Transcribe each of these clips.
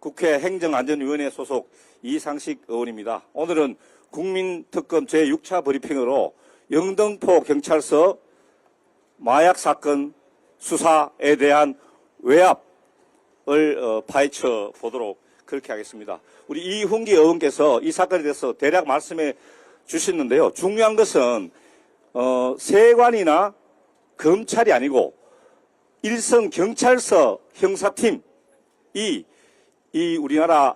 국회 행정안전위원회 소속 이상식 의원입니다. 오늘은 국민특검 제6차 브리핑으로 영등포 경찰서 마약 사건 수사에 대한 외압을 파헤쳐 보도록 그렇게 하겠습니다. 우리 이훈기 의원께서 이 사건에 대해서 대략 말씀해 주셨는데요. 중요한 것은 세관이나 검찰이 아니고 일선 경찰서 형사팀이 이 우리나라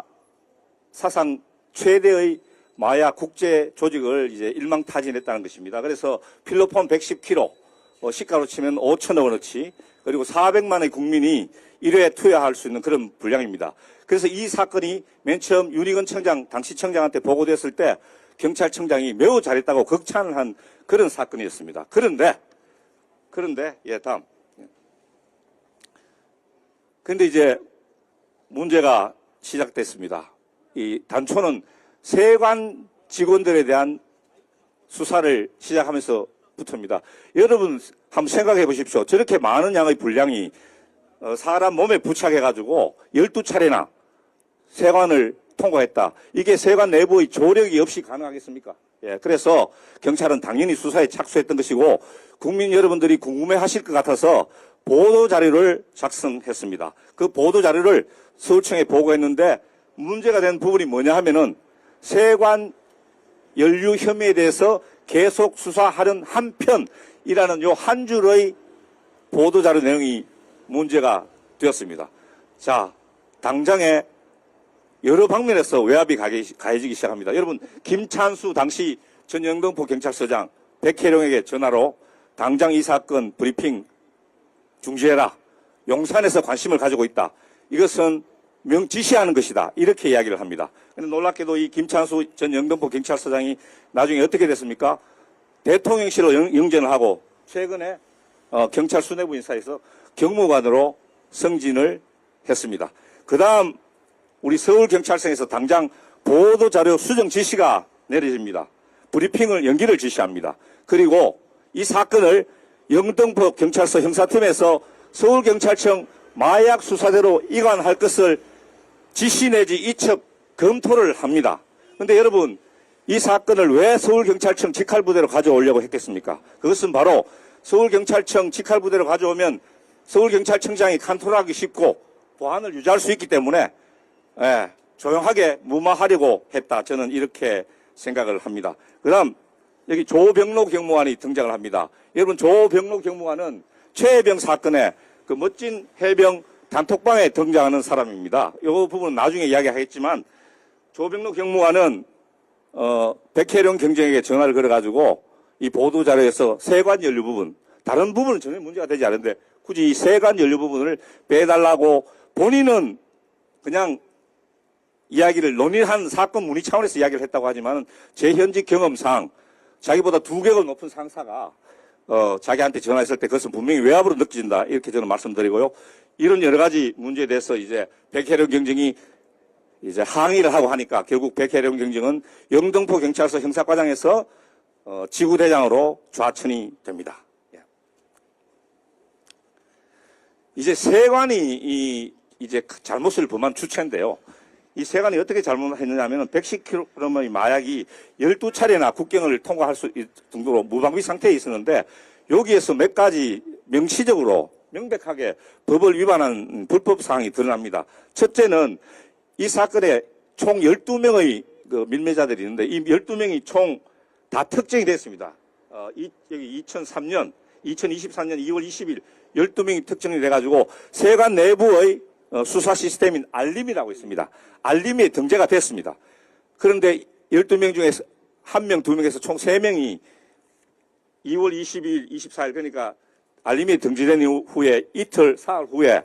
사상 최대의 마약 국제 조직을 이제 일망타진했다는 것입니다. 그래서 필로폰 110kg, 시가로 치면 5천억 원어치, 그리고 400만의 국민이 1회에 투여할 수 있는 그런 분량입니다. 그래서 이 사건이 맨 처음 윤희근 청장, 당시 청장한테 보고됐을 때 경찰청장이 매우 잘했다고 극찬을 한 그런 사건이었습니다. 그런데, 다음. 그런데 이제 문제가 시작됐습니다. 이 단초는 세관 직원들에 대한 수사를 시작하면서부터입니다. 여러분 한번 생각해 보십시오. 저렇게 많은 양의 분량이 사람 몸에 부착해가지고 12차례나 세관을 통과했다. 이게 세관 내부의 조력이 없이 가능하겠습니까? 예, 그래서 경찰은 당연히 수사에 착수했던 것이고 국민 여러분들이 궁금해하실 것 같아서 보도자료를 작성했습니다. 그 보도자료를 서울청에 보고했는데 문제가 된 부분이 뭐냐 하면은 세관 연루 혐의에 대해서 계속 수사하는 한편이라는 요 한 줄의 보도자료 내용이 문제가 되었습니다. 자, 당장에 여러 방면에서 외압이 가해지기 시작합니다. 여러분, 김찬수 당시 전 영등포 경찰서장 백혜령에게 전화로 당장 이 사건 브리핑 중지해라. 용산에서 관심을 가지고 있다. 이것은 명지시하는 것이다. 이렇게 이야기를 합니다. 그런데 놀랍게도 이 김찬수 전 영등포 경찰서장이 나중에 어떻게 됐습니까? 대통령실로 영전을 하고 최근에 경찰 수뇌부 인사에서 경무관으로 승진을 했습니다. 그 다음 우리 서울경찰청에서 당장 보도자료 수정 지시가 내려집니다. 브리핑을 연기를 지시합니다. 그리고 이 사건을 영등포 경찰서 형사팀에서 서울경찰청 마약 수사대로 이관할 것을 지시 내지 이첩 검토를 합니다. 그런데 여러분, 이 사건을 왜 서울경찰청 직할부대로 가져오려고 했겠습니까? 그것은 바로 서울경찰청 직할부대로 가져오면 서울경찰청장이 컨트롤하기 쉽고 보안을 유지할 수 있기 때문에 조용하게 무마하려고 했다. 저는 이렇게 생각을 합니다. 그 다음 여기 조병로 경무관이 등장을 합니다. 여러분, 조병로 경무관은 최해병 사건에 그 멋진 해병 단톡방에 등장하는 사람입니다. 이 부분은 나중에 이야기하겠지만 조병로 경무관은 백혜령 경정에게 전화를 걸어가지고 이 보도자료에서 세관 연루 부분, 다른 부분은 전혀 문제가 되지 않은데 굳이 이 세관 연루 부분을 빼달라고 본인은 그냥 이야기를 논의한 사건 문의 차원에서 이야기를 했다고 하지만 제 현직 경험상 자기보다 2개가 높은 상사가 자기한테 전화했을 때 그것은 분명히 외압으로 느껴진다. 이렇게 저는 말씀드리고요. 이런 여러 가지 문제에 대해서 이제 백혜령 경정이 이제 항의를 하고 하니까 결국 백혜령 경정은 영등포 경찰서 형사과장에서 지구대장으로 좌천이 됩니다. 예. 이제 세관이 이제 잘못을 범한 주체인데요. 이 세관이 어떻게 잘못했느냐 하면 110kg의 마약이 12차례나 국경을 통과할 수 있을 정도로 무방비 상태에 있었는데 여기에서 몇 가지 명시적으로 명백하게 법을 위반한 불법 사항이 드러납니다. 첫째는 이 사건에 총 12명의 그 밀매자들이 있는데 이 12명이 총 다 특정이 됐습니다. 여기 2023년 2월 20일 12명이 특정이 돼가지고 세관 내부의 수사 시스템인 알림이라고 있습니다. 알림에 등재가 됐습니다. 그런데 12명 중에서 1명, 2명에서 총 3명이 2월 20일, 24일 그러니까 알림에 등재된 후에 이틀, 사흘 후에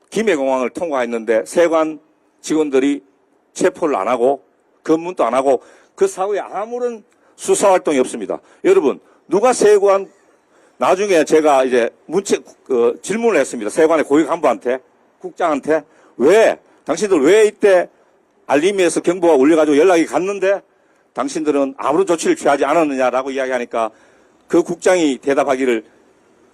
김해공항을 통과했는데 세관 직원들이 체포를 안 하고 검문도 안 하고 그 사후에 아무런 수사 활동이 없습니다. 여러분, 누가 세관 나중에 제가 이제 질문을 했습니다. 세관의 고위 간부한테, 국장한테 당신들 왜 이때 알림에서 경보가 울려가지고 연락이 갔는데 당신들은 아무런 조치를 취하지 않았느냐라고 이야기하니까 그 국장이 대답하기를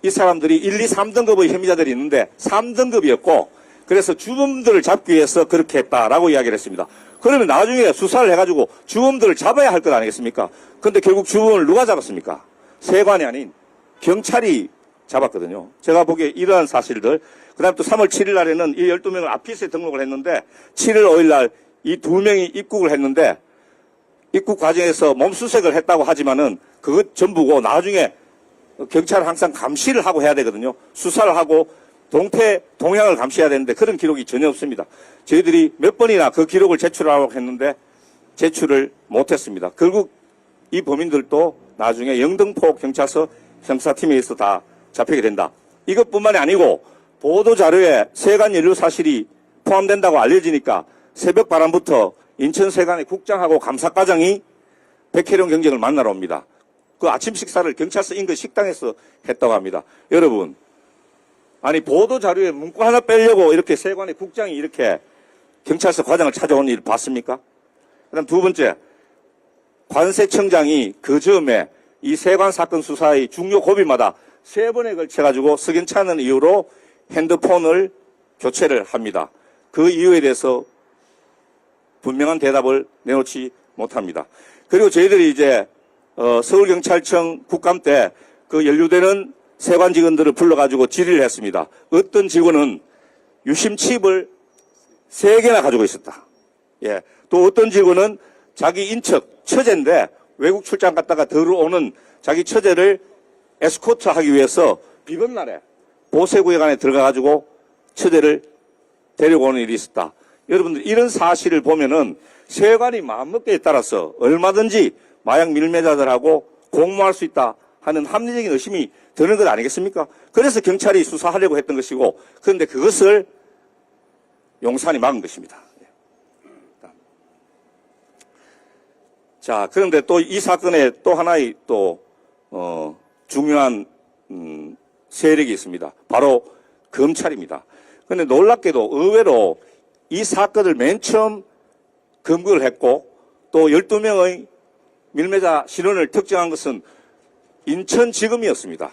이 사람들이 1, 2, 3등급의 혐의자들이 있는데 3등급이었고 그래서 주범들을 잡기 위해서 그렇게 했다라고 이야기를 했습니다. 그러면 나중에 수사를 해가지고 주범들을 잡아야 할 것 아니겠습니까? 그런데 결국 주범을 누가 잡았습니까? 세관이 아닌 경찰이 잡았거든요. 제가 보기에 이러한 사실들, 그 다음 또 3월 7일 날에는 이 12명을 아피스에 등록을 했는데 7월 5일 날 이 2명이 입국을 했는데 입국 과정에서 몸수색을 했다고 하지만은 그것 전부고 나중에 경찰은 항상 감시를 하고 해야 되거든요. 수사를 하고 동향을 감시해야 되는데 그런 기록이 전혀 없습니다. 저희들이 몇 번이나 그 기록을 제출하려고 했는데 제출을 못했습니다. 결국 이 범인들도 나중에 영등포 경찰서 형사팀에 의해서 다 잡히게 된다. 이것뿐만이 아니고 보도자료에 세관 연루 사실이 포함된다고 알려지니까 새벽 바람부터 인천 세관의 국장하고 감사과장이 백혜령 경정을 만나러 옵니다. 그 아침 식사를 경찰서 인근 식당에서 했다고 합니다. 여러분, 아니 보도자료에 문구 하나 빼려고 이렇게 세관의 국장이 이렇게 경찰서 과장을 찾아온 일 봤습니까? 그다음 두 번째, 관세청장이 그 즈음에 이 세관 사건 수사의 중요 고비마다 3번에 걸쳐가지고 석연치 않은 이유로 핸드폰을 교체를 합니다. 그 이유에 대해서 분명한 대답을 내놓지 못합니다. 그리고 저희들이 이제 서울경찰청 국감 때 그 연루되는 세관 직원들을 불러가지고 질의를 했습니다. 어떤 직원은 유심칩을 3개나 가지고 있었다. 예. 또 어떤 직원은 자기 인척, 처제인데 외국 출장 갔다가 들어오는 자기 처제를 에스코트 하기 위해서 비건 날에 보세구역안에 들어가가지고 처제를 데리고 오는 일이 있었다. 여러분들 이런 사실을 보면은 세관이 마음먹기에 따라서 얼마든지 마약 밀매자들하고 공모할 수 있다 하는 합리적인 의심이 드는 것 아니겠습니까? 그래서 경찰이 수사하려고 했던 것이고, 그런데 그것을 용산이 막은 것입니다. 자, 그런데 또 이 사건에 또 하나의 또 중요한 세력이 있습니다. 바로 검찰입니다. 그런데 놀랍게도 의외로 이 사건을 맨 처음 검거를 했고 또 12명의 밀매자 신원을 특정한 것은 인천지검이었습니다.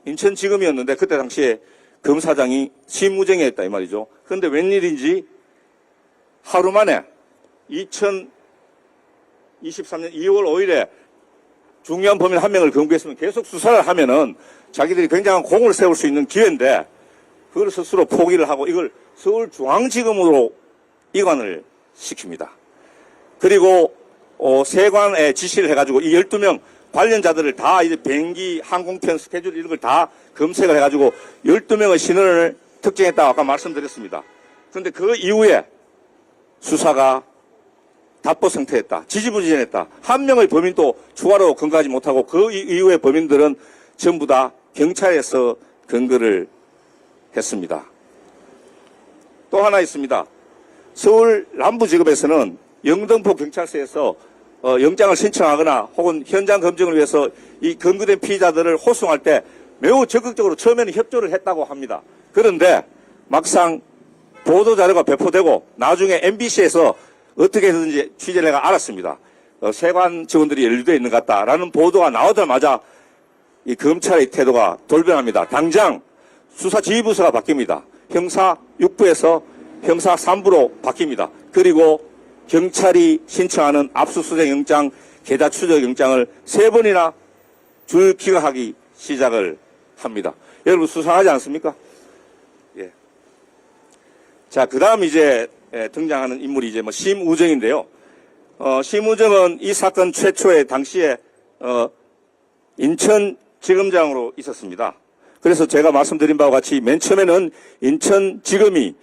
인천지검이었는데 그때 당시에 검사장이 심우정이었다 이 말이죠. 그런데 웬일인지 하루 만에 2023년 2월 5일에 중요한 범인 한 명을 검거했으면 계속 수사를 하면은 자기들이 굉장한 공을 세울 수 있는 기회인데 그걸 스스로 포기를 하고 이걸 서울중앙지검으로 이관을 시킵니다. 그리고 세관에 지시를 해가지고 이 12명 관련자들을 다 이제 비행기 항공편 스케줄 이런 걸 다 검색을 해가지고 12명의 신원을 특정했다고 아까 말씀드렸습니다. 그런데 그 이후에 수사가 답보상태했다. 지지부진했다. 한 명의 범인도 추가로 검거하지 못하고 그 이후의 범인들은 전부 다 경찰에서 검거를 했습니다. 또 하나 있습니다. 서울 남부지검에서는 영등포 경찰서에서 영장을 신청하거나 혹은 현장 검증을 위해서 이 검거된 피의자들을 호송할 때 매우 적극적으로 처음에는 협조를 했다고 합니다. 그런데 막상 보도자료가 배포되고 나중에 MBC에서 어떻게 해서든지 취재를 해가 알았습니다. 세관 직원들이 연루되어 있는 것 같다라는 보도가 나오자마자 이 검찰의 태도가 돌변합니다. 당장 수사지휘부서가 바뀝니다. 형사 6부에서 형사 3부로 바뀝니다. 그리고 경찰이 신청하는 압수수색 영장, 계좌 추적 영장을 3번이나 줄 기각하기 시작을 합니다. 여러분 수상하지 않습니까? 예. 자, 그 다음 이제 등장하는 인물이 이제 심우정인데요. 심우정은 이 사건 최초에 당시에 인천지검장으로 있었습니다. 그래서 제가 말씀드린 바와 같이 맨 처음에는 인천지검이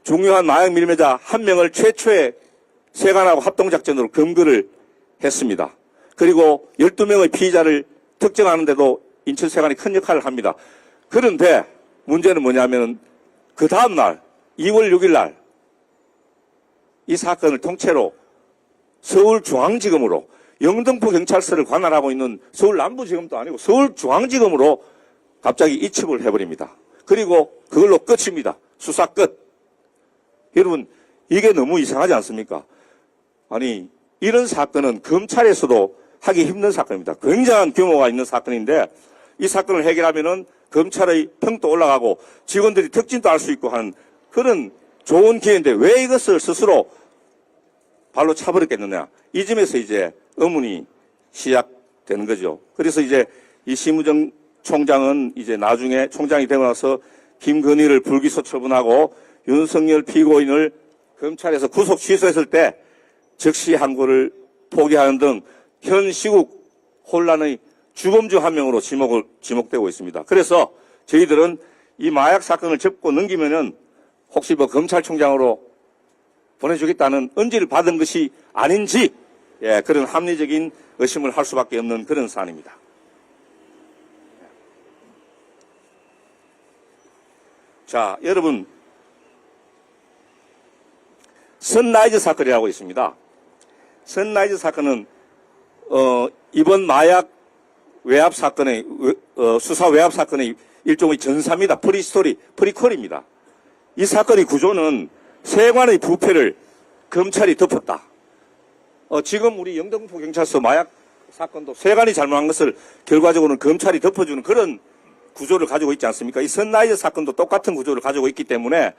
중요한 마약 밀매자 한 명을 최초의 세관하고 합동작전으로 검거를 했습니다. 그리고 12명의 피의자를 특정하는데도 인천세관이 큰 역할을 합니다. 그런데 문제는 뭐냐면 그 다음날 2월 6일 날 이 사건을 통째로 서울중앙지검으로 영등포 경찰서를 관할하고 있는 서울 남부지검도 아니고 서울중앙지검으로 갑자기 이첩을 해버립니다. 그리고 그걸로 끝입니다. 수사 끝. 여러분 이게 너무 이상하지 않습니까? 아니 이런 사건은 검찰에서도 하기 힘든 사건입니다. 굉장한 규모가 있는 사건인데 이 사건을 해결하면은 검찰의 평도 올라가고 직원들이 특진도 할 수 있고 하는 그런 좋은 기회인데 왜 이것을 스스로 발로 차버렸겠느냐. 이 점에서 이제 의문이 시작되는 거죠. 그래서 이제 이 심우정 총장은 이제 나중에 총장이 되고 나서 김건희를 불기소 처분하고 윤석열 피고인을 검찰에서 구속 취소했을 때 즉시 항고를 포기하는 등 현 시국 혼란의 주범 중 한 명으로 지목되고 있습니다. 그래서 저희들은 이 마약 사건을 접고 넘기면은 혹시 뭐 검찰총장으로 보내주겠다는 언지를 받은 것이 아닌지 그런 합리적인 의심을 할 수밖에 없는 그런 사안입니다. 자, 여러분, 선라이즈 사건이라고 있습니다. 선라이즈 사건은 이번 마약 외압 사건의 수사 외압 사건의 일종의 전사입니다. 프리스토리, 프리퀄입니다. 이 사건의 구조는 세관의 부패를 검찰이 덮었다. 지금 우리 영등포 경찰서 마약 사건도 세관이 잘못한 것을 결과적으로는 검찰이 덮어주는 그런 구조를 가지고 있지 않습니까? 이 선라이즈 사건도 똑같은 구조를 가지고 있기 때문에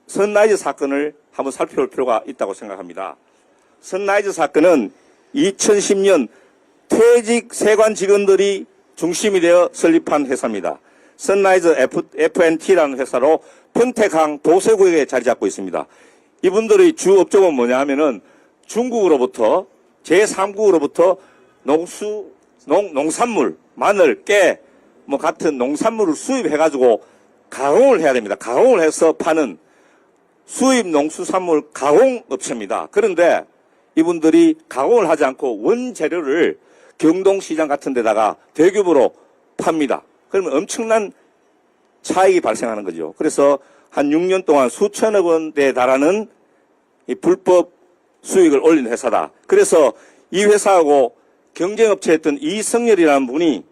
선라이즈 사건을 한번 살펴볼 필요가 있다고 생각합니다. 선라이즈 사건은 2010년 퇴직 세관 직원들이 중심이 되어 설립한 회사입니다. 선라이즈 FNT라는 회사로 평택항 도서구역에 자리 잡고 있습니다. 이분들의 주 업종은 뭐냐 하면은 중국으로부터 제3국으로부터 농산물, 마늘, 깨, 뭐 같은 농산물을 수입해가지고 가공을 해야 됩니다. 가공을 해서 파는 수입 농수산물 가공업체입니다. 그런데 이분들이 가공을 하지 않고 원재료를 경동시장 같은 데다가 대규모로 팝니다. 그러면 엄청난 차익이 발생하는 거죠. 그래서 한 6년 동안 수천억 원대에 달하는 이 불법 수익을 올린 회사다. 그래서 이 회사하고 경쟁업체였던 이성열이라는 분이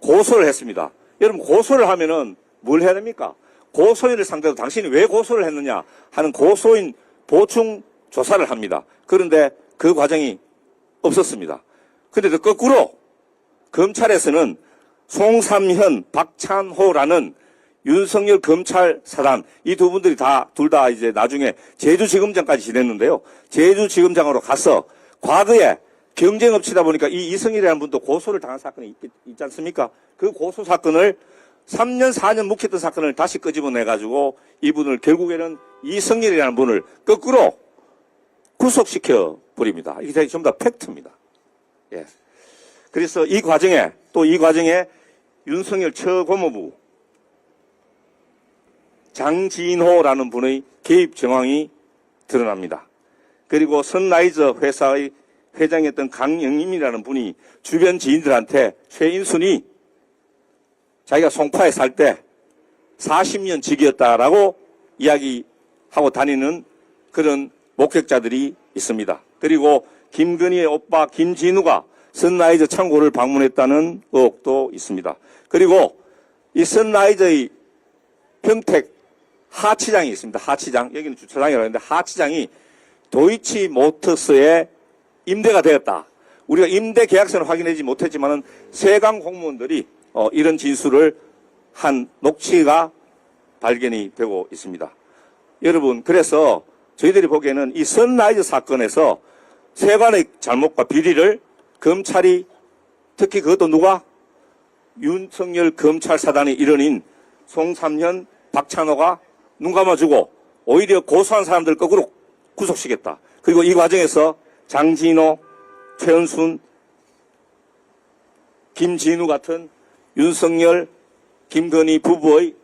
고소를 했습니다. 여러분, 고소를 하면은 뭘 해야 됩니까? 고소인을 상대로 당신이 왜 고소를 했느냐 하는 고소인 보충 조사를 합니다. 그런데 그 과정이 없었습니다. 그런데 거꾸로 검찰에서는 송삼현, 박찬호라는 윤석열 검찰 사단, 이 두 분들이 둘 다 이제 나중에 제주지검장까지 지냈는데요. 제주지검장으로 가서 과거에 경쟁업체다 보니까 이 이성일이라는 분도 고소를 당한 사건이 있지 않습니까? 그 고소 사건을 3년, 4년 묵혔던 사건을 다시 끄집어내가지고 이분을 결국에는 이성일이라는 분을 거꾸로 구속시켜 버립니다. 이게 전부 다 팩트입니다. 예. 그래서 이 과정에 윤석열 처고모부 장진호라는 분의 개입 정황이 드러납니다. 그리고 선라이저 회사의 회장이었던 강영임이라는 분이 주변 지인들한테 최인순이 자기가 송파에 살 때 40년 직이었다라고 이야기하고 다니는 그런 목격자들이 있습니다. 그리고 김건희의 오빠 김진우가 선라이저 창고를 방문했다는 의혹도 있습니다. 그리고 이 선라이저의 평택 하치장이 있습니다. 하치장. 여기는 주차장이라고 하는데 하치장이 도이치모터스에 임대가 되었다. 우리가 임대 계약서는 확인하지 못했지만은 세관 공무원들이 이런 진술을 한 녹취가 발견이 되고 있습니다. 여러분, 그래서 저희들이 보기에는 이 선라이즈 사건에서 세관의 잘못과 비리를 검찰이, 특히 그것도 누가? 윤석열 검찰 사단의 일원인 송삼현, 박찬호가 눈 감아주고 오히려 고소한 사람들 거꾸로 구속시켰다. 그리고 이 과정에서 장진호, 최은순, 김진우 같은 윤석열, 김건희 부부의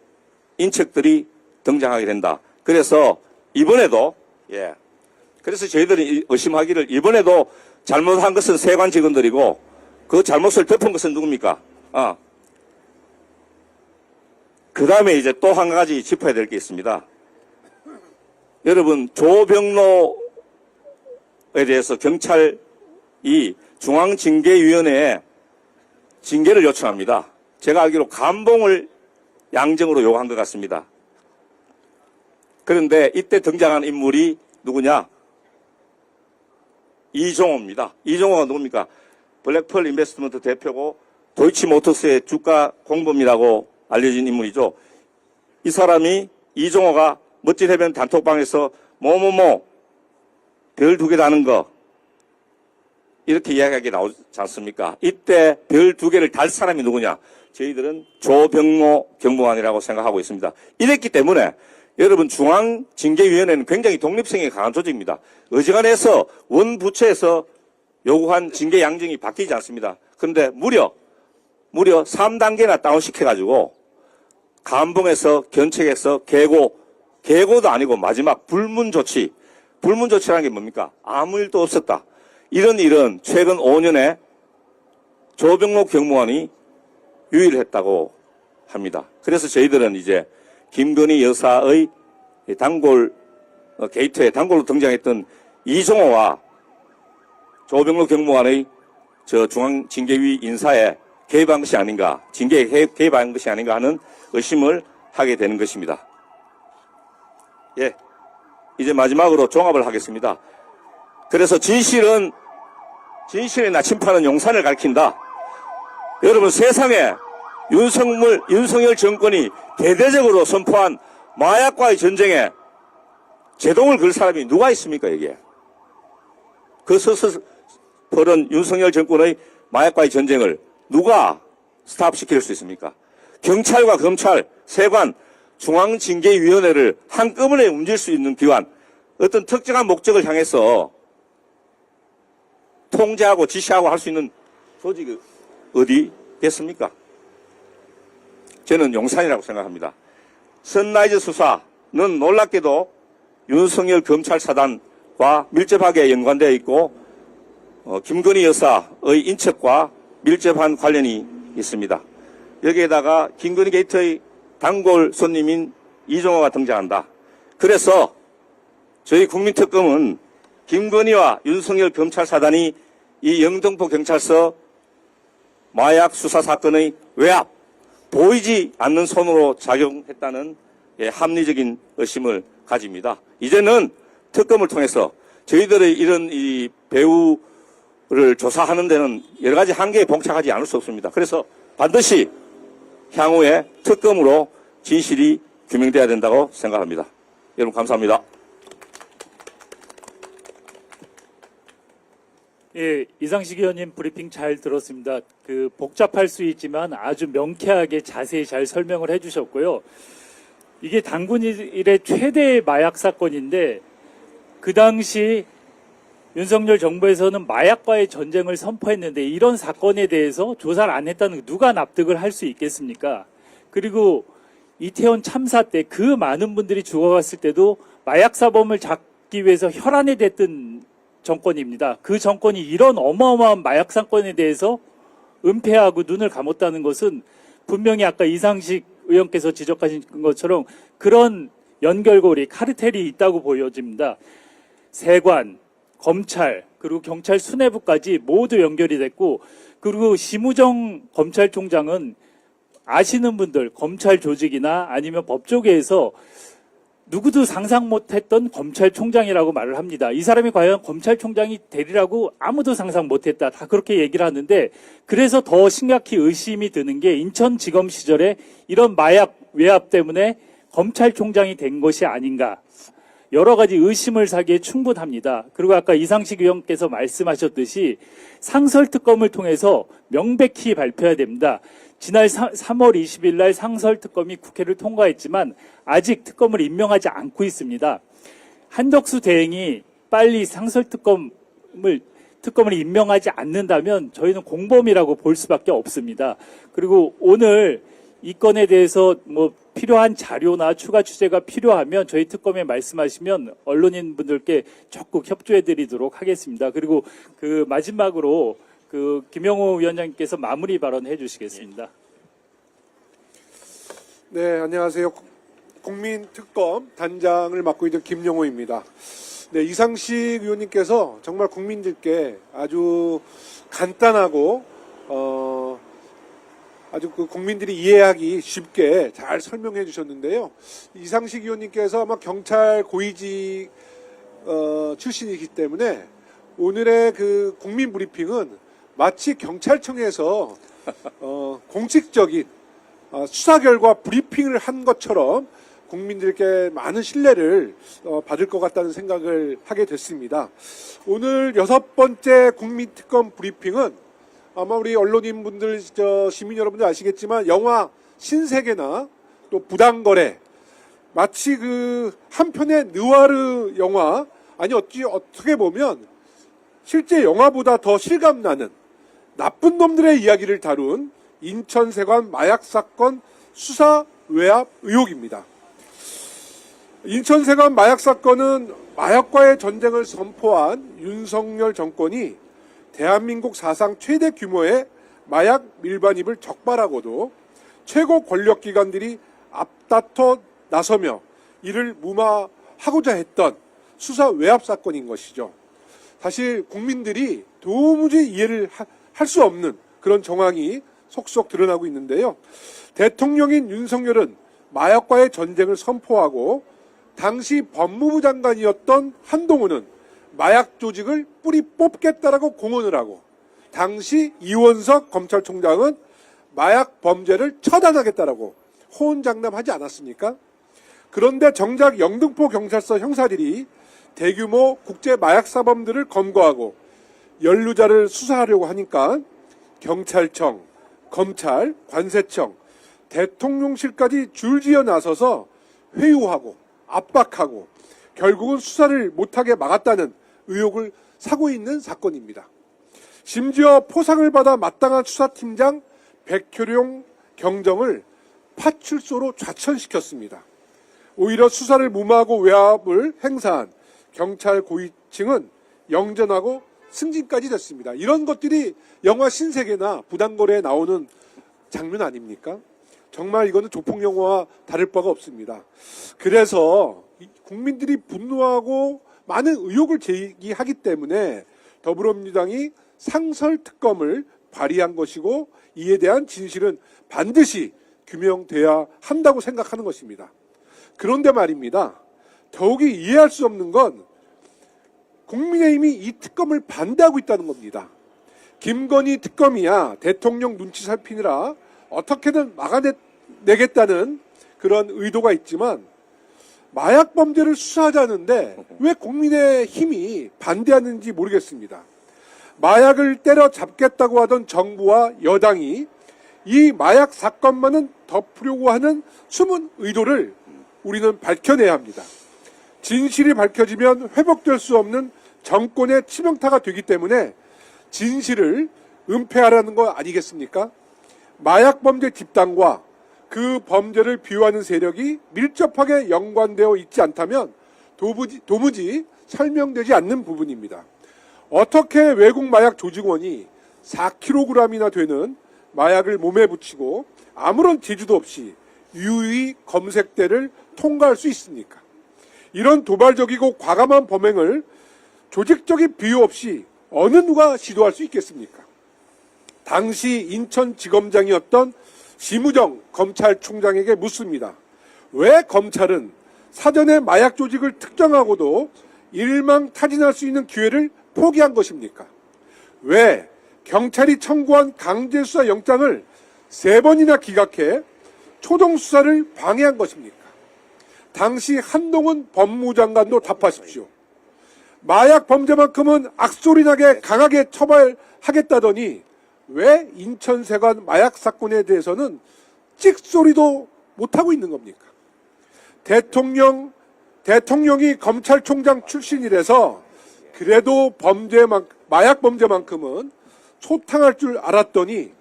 인척들이 등장하게 된다. 그래서 이번에도 그래서 저희들이 의심하기를 이번에도 잘못한 것은 세관 직원들이고 그 잘못을 덮은 것은 누굽니까? 그 다음에 이제 또 한 가지 짚어야 될 게 있습니다. 여러분, 조병로에 대해서 경찰이 중앙징계위원회에 징계를 요청합니다. 제가 알기로 감봉을 양정으로 요구한 것 같습니다. 그런데 이때 등장한 인물이 누구냐? 이종호입니다. 이종호가 누굽니까? 블랙펄 인베스트먼트 대표고 도이치모터스의 주가 공범이라고 알려진 인물이죠. 이 사람이 이종호가 멋진 해변 단톡방에서 뭐뭐뭐 별 2개 다는 거 이렇게 이야기하게 나오지 않습니까? 이때 별 2개를 달 사람이 누구냐? 저희들은 조병로 경무관이라고 생각하고 있습니다. 이랬기 때문에 여러분 중앙징계위원회는 굉장히 독립성이 강한 조직입니다. 어지간해서 원부처에서 요구한 징계 양정이 바뀌지 않습니다. 그런데 무려 3단계나 다운시켜가지고 감봉에서 견책에서 계고도 아니고 마지막 불문조치라는 게 뭡니까? 아무 일도 없었다. 이런 일은 최근 5년에 조병로 경무관이 유일했다고 합니다. 그래서 저희들은 이제 김건희 여사의 단골 게이트에 단골로 등장했던 이종호와 조병로 경무관의 중앙징계위 인사에 개입한 것이 아닌가, 징계에 개입한 것이 아닌가 하는 의심을 하게 되는 것입니다. 예, 이제 마지막으로 종합을 하겠습니다. 그래서 진실의 나침판은 용산을 가리킨다. 여러분, 세상에 윤석열 정권이 대대적으로 선포한 마약과의 전쟁에 제동을 걸 사람이 누가 있습니까, 여기에? 그 서서 벌은 윤석열 정권의 마약과의 전쟁을 누가 스탑시킬 수 있습니까? 경찰과 검찰, 세관, 중앙징계위원회를 한꺼번에 움직일 수 있는 기관, 어떤 특정한 목적을 향해서 통제하고 지시하고 할 수 있는 조직이 어디겠습니까? 저는 용산이라고 생각합니다. 선라이즈 수사는 놀랍게도 윤석열 검찰 사단과 밀접하게 연관되어 있고 김건희 여사의 인척과 밀접한 관련이 있습니다. 여기에다가 김건희 게이트의 단골 손님인 이종호가 등장한다. 그래서 저희 국민특검은 김건희와 윤석열 검찰 사단이 이 영등포 경찰서 마약 수사 사건의 외압, 보이지 않는 손으로 작용했다는 합리적인 의심을 가집니다. 이제는 특검을 통해서 저희들의 이런 이 배우를 조사하는 데는 여러 가지 한계에 봉착하지 않을 수 없습니다. 그래서 반드시 향후에 특검으로 진실이 규명돼야 된다고 생각합니다. 여러분 감사합니다. 예, 이상식 의원님 브리핑 잘 들었습니다. 복잡할 수 있지만 아주 명쾌하게 자세히 잘 설명을 해주셨고요. 이게 당군 일의 최대 마약 사건인데 그 당시 윤석열 정부에서는 마약과의 전쟁을 선포했는데 이런 사건에 대해서 조사를 안 했다는 누가 납득을 할 수 있겠습니까? 그리고 이태원 참사 때 그 많은 분들이 죽어갔을 때도 마약 사범을 잡기 위해서 혈안에 댔던 정권입니다. 그 정권이 이런 어마어마한 마약 사건에 대해서 은폐하고 눈을 감았다는 것은 분명히 아까 이상식 의원께서 지적하신 것처럼 그런 연결고리, 카르텔이 있다고 보여집니다. 세관, 검찰, 그리고 경찰 수뇌부까지 모두 연결이 됐고, 그리고 심우정 검찰총장은 아시는 분들, 검찰 조직이나 아니면 법조계에서 누구도 상상 못했던 검찰총장이라고 말을 합니다. 이 사람이 과연 검찰총장이 되리라고 아무도 상상 못했다. 다 그렇게 얘기를 하는데, 그래서 더 심각히 의심이 드는 게 인천지검 시절에 이런 마약 외압 때문에 검찰총장이 된 것이 아닌가. 여러 가지 의심을 사기에 충분합니다. 그리고 아까 이상식 의원께서 말씀하셨듯이 상설특검을 통해서 명백히 발표해야 됩니다. 지난 3월 20일 날 상설특검이 국회를 통과했지만 아직 특검을 임명하지 않고 있습니다. 한덕수 대행이 빨리 상설특검을 임명하지 않는다면 저희는 공범이라고 볼 수밖에 없습니다. 그리고 오늘 이 건에 대해서 필요한 자료나 추가 취재가 필요하면 저희 특검에 말씀하시면 언론인 분들께 적극 협조해 드리도록 하겠습니다. 그리고 마지막으로 김영호 위원장님께서 마무리 발언해 주시겠습니다. 네, 안녕하세요. 국민특검 단장을 맡고 있는 김영호입니다. 네, 이상식 의원님께서 정말 국민들께 아주 간단하고 아주 국민들이 이해하기 쉽게 잘 설명해 주셨는데요. 이상식 의원님께서 아마 경찰 고위직 출신이기 때문에 오늘의 국민 브리핑은 마치 경찰청에서 공식적인 수사 결과 브리핑을 한 것처럼 국민들께 많은 신뢰를 받을 것 같다는 생각을 하게 됐습니다. 오늘 6번째 국민특검 브리핑은 아마 우리 언론인분들, 시민 여러분들 아시겠지만 영화 신세계나 또 부당거래, 마치 그 한편의 느와르 영화, 아니 어떻게 보면 실제 영화보다 더 실감나는 나쁜 놈들의 이야기를 다룬 인천세관 마약 사건 수사 외압 의혹입니다. 인천세관 마약 사건은 마약과의 전쟁을 선포한 윤석열 정권이 대한민국 사상 최대 규모의 마약 밀반입을 적발하고도 최고 권력기관들이 앞다퉈 나서며 이를 무마하고자 했던 수사 외압 사건인 것이죠. 사실 국민들이 도무지 이해를 할 수 없는 그런 정황이 속속 드러나고 있는데요. 대통령인 윤석열은 마약과의 전쟁을 선포하고 당시 법무부 장관이었던 한동훈은 마약 조직을 뿌리 뽑겠다라고 공언을 하고 당시 이원석 검찰총장은 마약 범죄를 처단하겠다라고 호언장담하지 않았습니까? 그런데 정작 영등포 경찰서 형사들이 대규모 국제 마약 사범들을 검거하고 연루자를 수사하려고 하니까 경찰청, 검찰, 관세청, 대통령실까지 줄지어 나서서 회유하고 압박하고 결국은 수사를 못하게 막았다는 의혹을 사고 있는 사건입니다. 심지어 포상을 받아 마땅한 수사팀장 백효룡 경정을 파출소로 좌천시켰습니다. 오히려 수사를 무마하고 외압을 행사한 경찰 고위층은 영전하고 승진까지 됐습니다. 이런 것들이 영화 신세계나 부당거래에 나오는 장면 아닙니까? 정말 이거는 조폭 영화와 다를 바가 없습니다. 그래서 국민들이 분노하고 많은 의혹을 제기하기 때문에 더불어민주당이 상설특검을 발의한 것이고 이에 대한 진실은 반드시 규명돼야 한다고 생각하는 것입니다. 그런데 말입니다. 더욱이 이해할 수 없는 건 국민의힘이 이 특검을 반대하고 있다는 겁니다. 김건희 특검이야 대통령 눈치 살피느라 어떻게든 막아내겠다는 그런 의도가 있지만 마약 범죄를 수사하자는데 왜 국민의힘이 반대하는지 모르겠습니다. 마약을 때려잡겠다고 하던 정부와 여당이 이 마약 사건만은 덮으려고 하는 숨은 의도를 우리는 밝혀내야 합니다. 진실이 밝혀지면 회복될 수 없는 정권의 치명타가 되기 때문에 진실을 은폐하라는 거 아니겠습니까? 마약 범죄 집단과 그 범죄를 비호하는 세력이 밀접하게 연관되어 있지 않다면 도무지 설명되지 않는 부분입니다. 어떻게 외국 마약 조직원이 4kg이나 되는 마약을 몸에 붙이고 아무런 제주도 없이 유의 검색대를 통과할 수 있습니까? 이런 도발적이고 과감한 범행을 조직적인 비유 없이 어느 누가 시도할 수 있겠습니까? 당시 인천지검장이었던 심우정 검찰총장에게 묻습니다. 왜 검찰은 사전에 마약 조직을 특정하고도 일망타진할 수 있는 기회를 포기한 것입니까? 왜 경찰이 청구한 강제수사 영장을 3번이나 기각해 초동수사를 방해한 것입니까? 당시 한동훈 법무장관도 답하십시오. 마약 범죄만큼은 악소리나게 강하게 처벌하겠다더니 왜 인천세관 마약 사건에 대해서는 찍소리도 못하고 있는 겁니까? 대통령이 검찰총장 출신이라서 그래도 마약 범죄만큼은 소탕할 줄 알았더니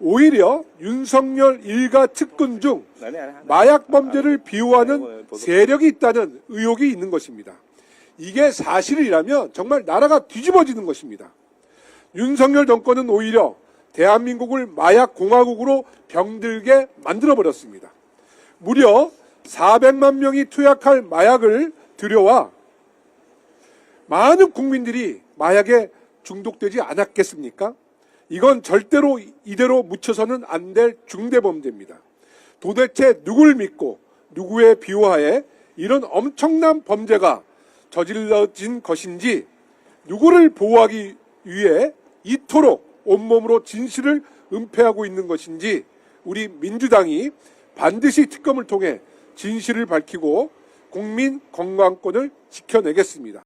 오히려 윤석열 일가 측근 중 마약 범죄를 비호하는 세력이 있다는 의혹이 있는 것입니다. 이게 사실이라면 정말 나라가 뒤집어지는 것입니다. 윤석열 정권은 오히려 대한민국을 마약 공화국으로 병들게 만들어버렸습니다. 무려 400만 명이 투약할 마약을 들여와 많은 국민들이 마약에 중독되지 않았겠습니까? 이건 절대로 이대로 묻혀서는 안 될 중대범죄입니다. 도대체 누굴 믿고 누구의 비호하에 이런 엄청난 범죄가 저질러진 것인지 누구를 보호하기 위해 이토록 온몸으로 진실을 은폐하고 있는 것인지 우리 민주당이 반드시 특검을 통해 진실을 밝히고 국민 건강권을 지켜내겠습니다.